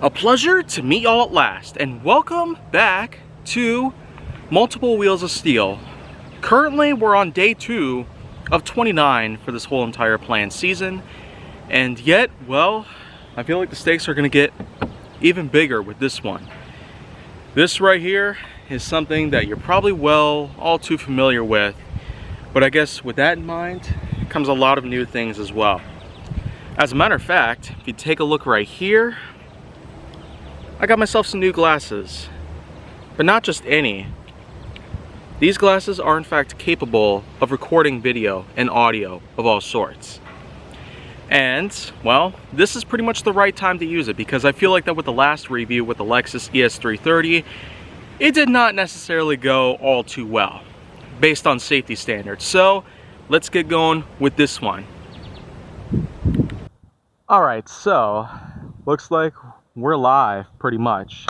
A pleasure to meet y'all at last, and welcome back to Multiple Wheels of Steel. Currently, we're on day 2 of 29 for this whole entire planned season, and yet, well, I feel like the stakes are going to get even bigger with this one. This right here is something that you're probably all too familiar with, but I guess with that in mind comes a lot of new things as well. As a matter of fact, if you take a look right here, I got myself some new glasses, but not just any. These glasses are in fact capable of recording video and audio of all sorts. And, well, this is pretty much the right time to use it, because I feel like that with the last review with the Lexus ES330, it did not necessarily go all too well, based on safety standards. So, let's get going with this one. Alright, so, looks like we're live, pretty much.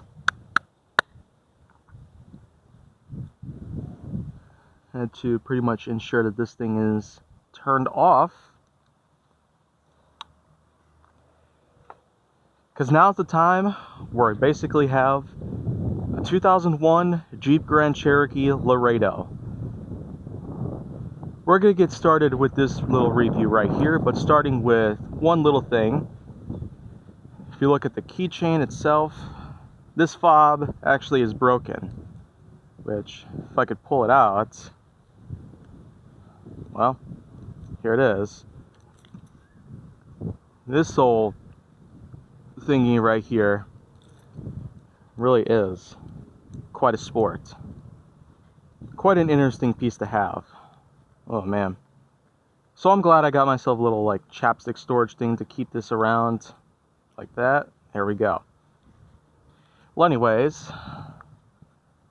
Had to pretty much ensure that this thing is turned off, because now's the time where I basically have a 2001 Jeep Grand Cherokee Laredo. We're gonna get started with this little review right here, but starting with one little thing. If you look at the keychain itself, this fob actually is broken, which, if I could pull it out, well, here it is. This whole thingy right here really is quite a sport. Quite an interesting piece to have. Oh man. So I'm glad I got myself a little like chapstick storage thing to keep this around. Like that. There we go. Well, anyways,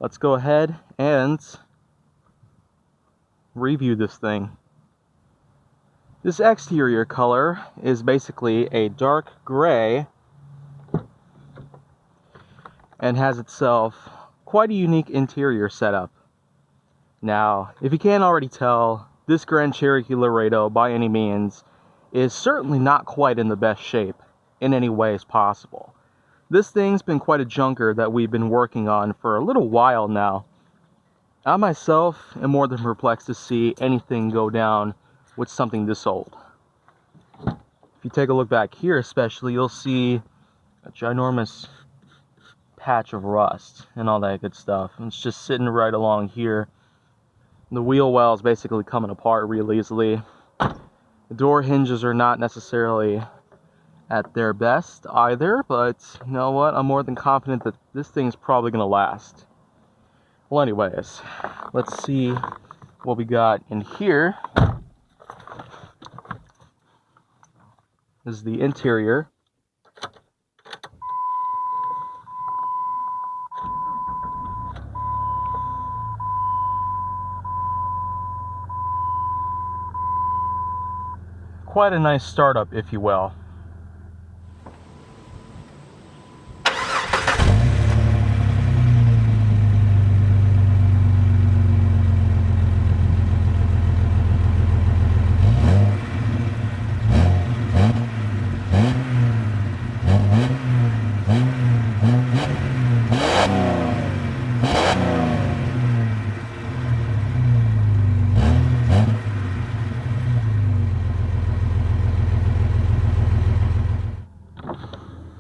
let's go ahead and review this thing. This exterior color is basically a dark gray and has itself quite a unique interior setup. Now, if you can't already tell, this Grand Cherokee Laredo by any means is certainly not quite in the best shape in any ways possible. This thing's been quite a junker that we've been working on for a little while now. I myself am more than perplexed to see anything go down with something this old. If you take a look back here especially, you'll see a ginormous patch of rust and all that good stuff. And it's just sitting right along here. The wheel well is basically coming apart real easily. The door hinges are not necessarily at their best either, but you know what? I'm more than confident that this thing's probably gonna last. Well, anyways, let's see what we got in here. This is the interior. Quite a nice startup, if you will.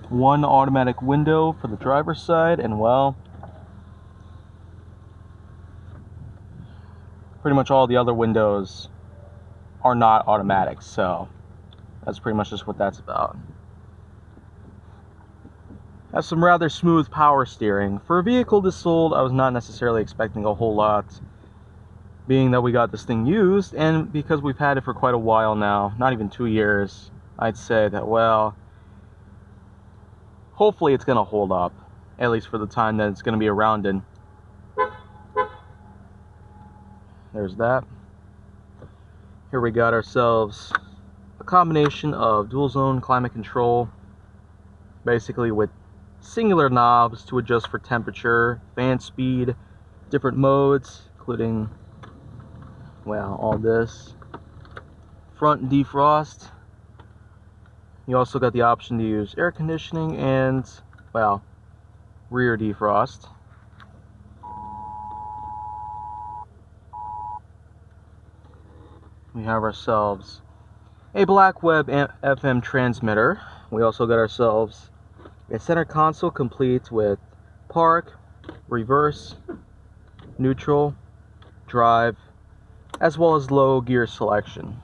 One automatic window for the driver's side, and well, pretty much all the other windows are not automatic, so that's pretty much just what that's about. Has some rather smooth power steering. For a vehicle this old, I was not necessarily expecting a whole lot, being that we got this thing used, and because we've had it for quite a while now, not even 2 years, I'd say that, well, hopefully it's going to hold up, at least for the time that it's going to be around in. There's that. Here we got ourselves a combination of dual zone climate control, basically with singular knobs to adjust for temperature, fan speed, different modes, including, well, all this. Front defrost. You also got the option to use air conditioning and well, rear defrost. We have ourselves a black web FM transmitter. We also got ourselves a center console complete with park, reverse, neutral, drive, as well as low gear selection.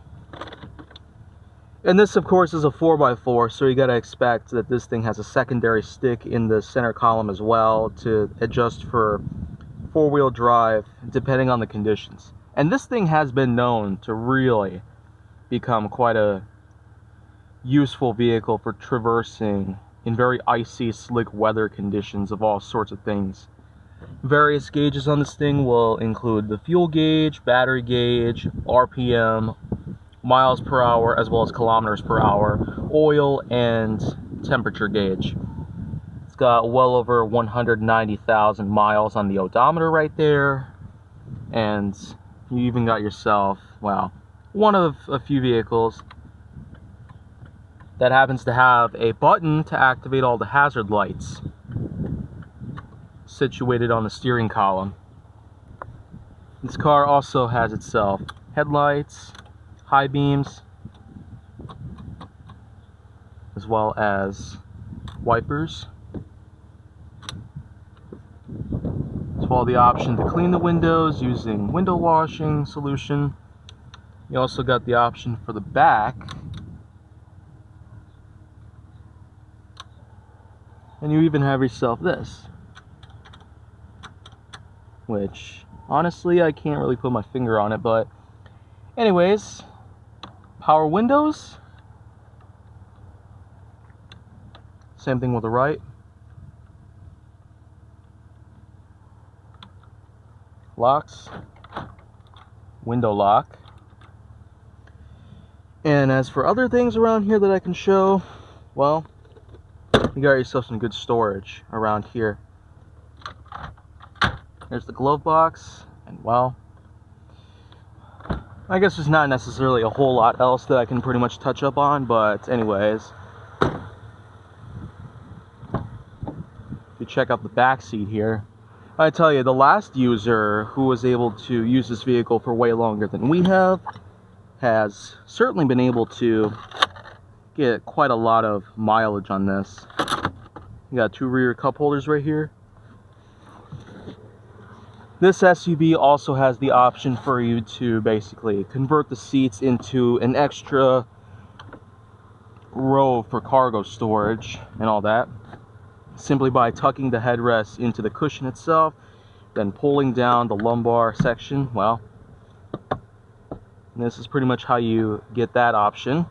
And this, of course, is a 4x4, so you gotta expect that this thing has a secondary stick in the center column as well to adjust for four-wheel drive depending on the conditions. And this thing has been known to really become quite a useful vehicle for traversing in very icy, slick weather conditions of all sorts of things. Various gauges on this thing will include the fuel gauge, battery gauge, RPM, miles per hour, as well as kilometers per hour, oil, and temperature gauge. It's got well over 190,000 miles on the odometer right there, and you even got yourself, well, one of a few vehicles that happens to have a button to activate all the hazard lights situated on the steering column. This car also has itself headlights, high beams, as well as wipers, as well as the option to clean the windows using window washing solution. You also got the option for the back, and you even have yourself this, which honestly I can't really put my finger on it, but anyways, power windows, same thing with the right, locks, window lock. And as for other things around here that I can show, well, you got yourself some good storage around here. There's the glove box, and well, I guess there's not necessarily a whole lot else that I can pretty much touch up on, but anyways, if you check out the back seat here, I tell you, the last user who was able to use this vehicle for way longer than we have has certainly been able to get quite a lot of mileage on this. You got two rear cup holders right here. This SUV also has the option for you to basically convert the seats into an extra row for cargo storage and all that, simply by tucking the headrest into the cushion itself, then pulling down the lumbar section. Well, this is pretty much how you get that option.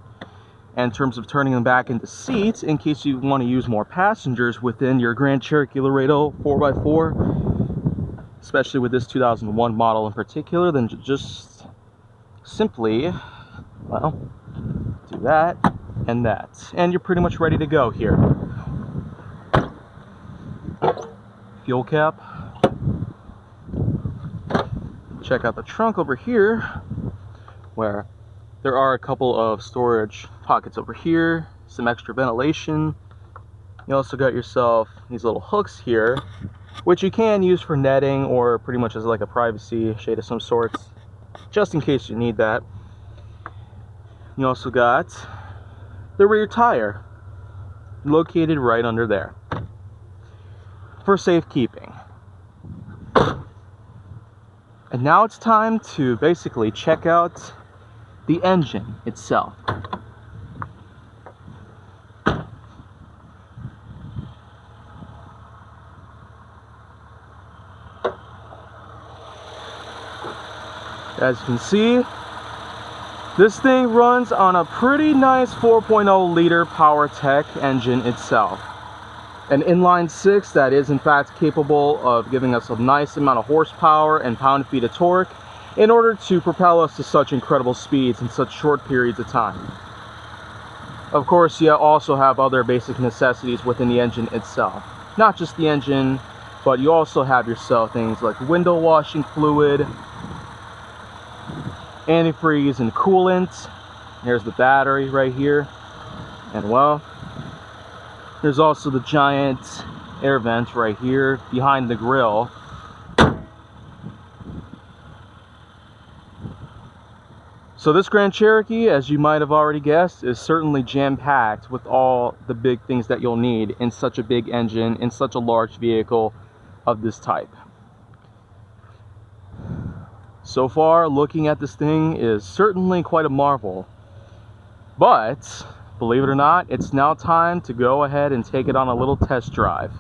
And in terms of turning them back into seats, in case you want to use more passengers within your Grand Cherokee Laredo 4x4, especially with this 2001 model in particular, then just simply, well, do that and that, and you're pretty much ready to go here. Fuel cap. Check out the trunk over here, where there are a couple of storage pockets over here, some extra ventilation. You also got yourself these little hooks here, which you can use for netting or pretty much as like a privacy shade of some sorts, just in case you need that. You also got the rear tire located right under there for safekeeping. And now it's time to basically check out the engine itself. As you can see, this thing runs on a pretty nice 4.0 liter PowerTech engine itself. An inline six that is in fact capable of giving us a nice amount of horsepower and pound-feet of torque in order to propel us to such incredible speeds in such short periods of time. Of course, you also have other basic necessities within the engine itself. Not just the engine, but you also have yourself things like window washing fluid, antifreeze and coolant. Here's the battery right here. And well, There's also the giant air vent right here behind the grill. So this Grand Cherokee, as you might have already guessed, is certainly jam-packed with all the big things that you'll need in such a big engine, in such a large vehicle of this type. So far, looking at this thing is certainly quite a marvel. But, believe it or not, it's now time to go ahead and take it on a little test drive.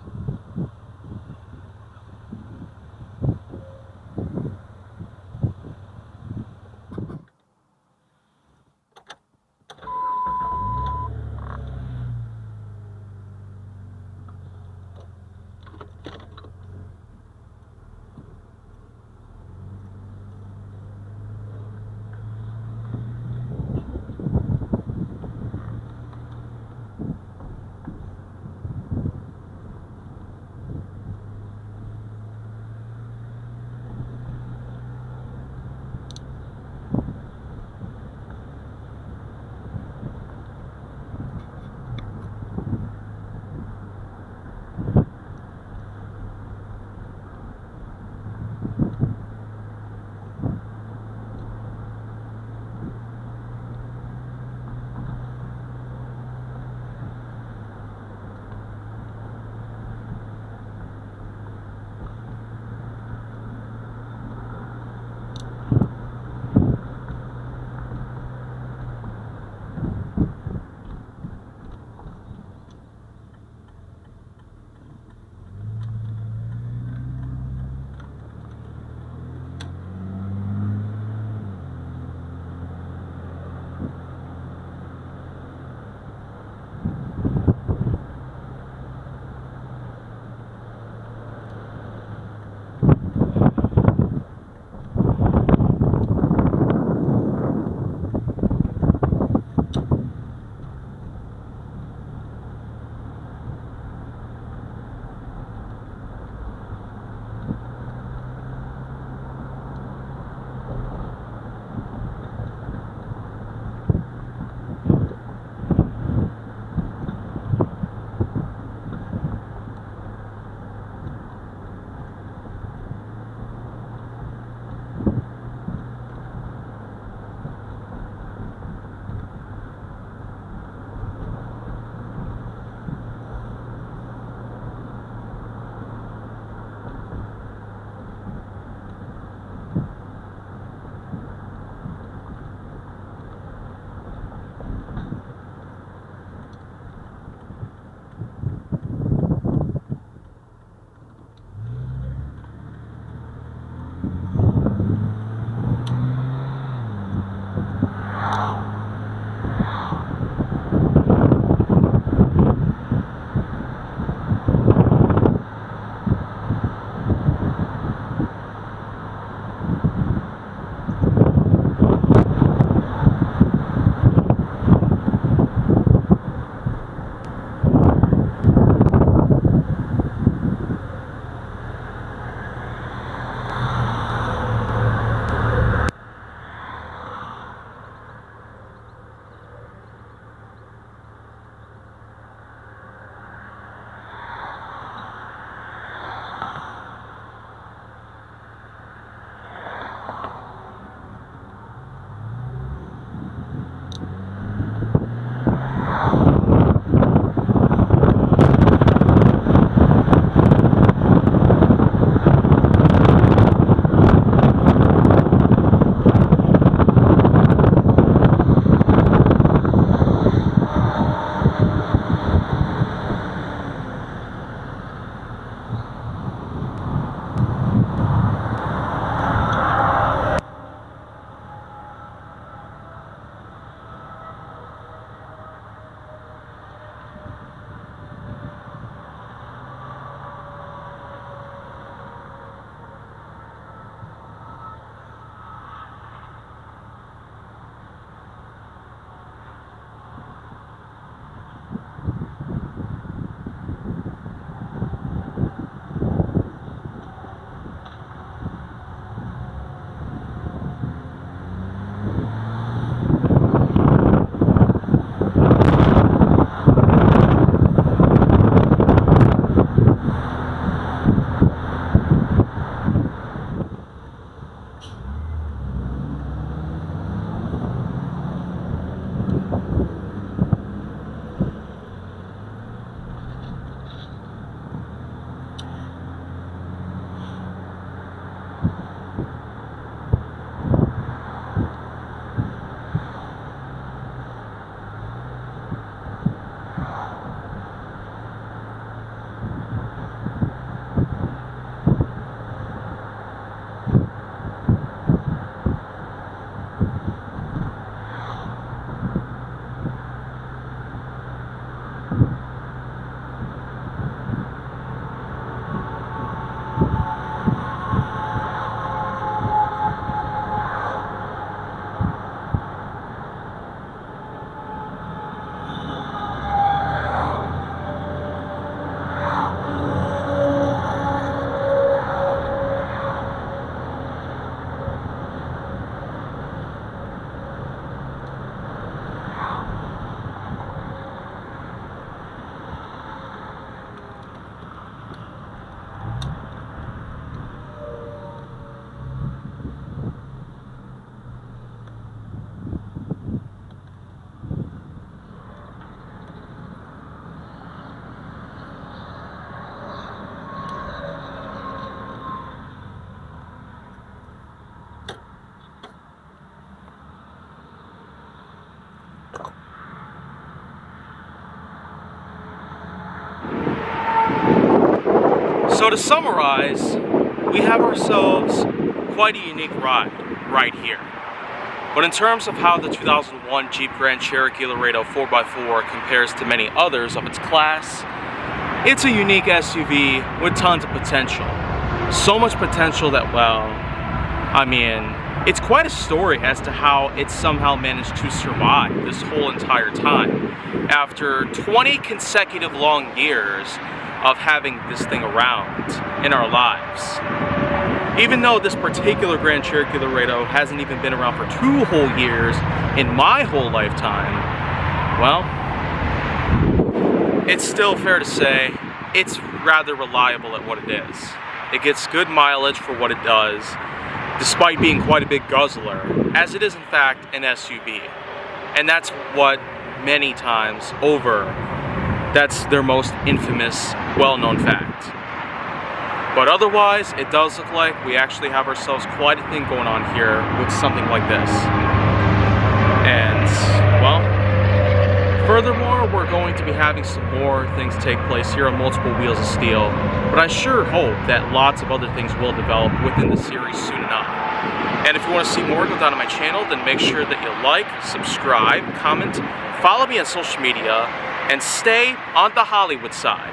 So to summarize, we have ourselves quite a unique ride right here. But in terms of how the 2001 Jeep Grand Cherokee Laredo 4x4 compares to many others of its class, it's a unique SUV with tons of potential. So much potential that, well, I mean, it's quite a story as to how it somehow managed to survive this whole entire time after 20 consecutive long years of having this thing around in our lives. Even though this particular Grand Cherokee Laredo hasn't even been around for 2 whole years in my whole lifetime, well, it's still fair to say it's rather reliable at what it is. It gets good mileage for what it does, despite being quite a big guzzler, as it is in fact an SUV. And that's what many times over, that's their most infamous, well-known fact. But otherwise, it does look like we actually have ourselves quite a thing going on here with something like this. And, well, furthermore, we're going to be having some more things take place here on Multiple Wheels of Steel, but I sure hope that lots of other things will develop within the series soon enough. And if you want to see more go down on my channel, then make sure that you like, subscribe, comment, follow me on social media, and stay on the Hollywood side.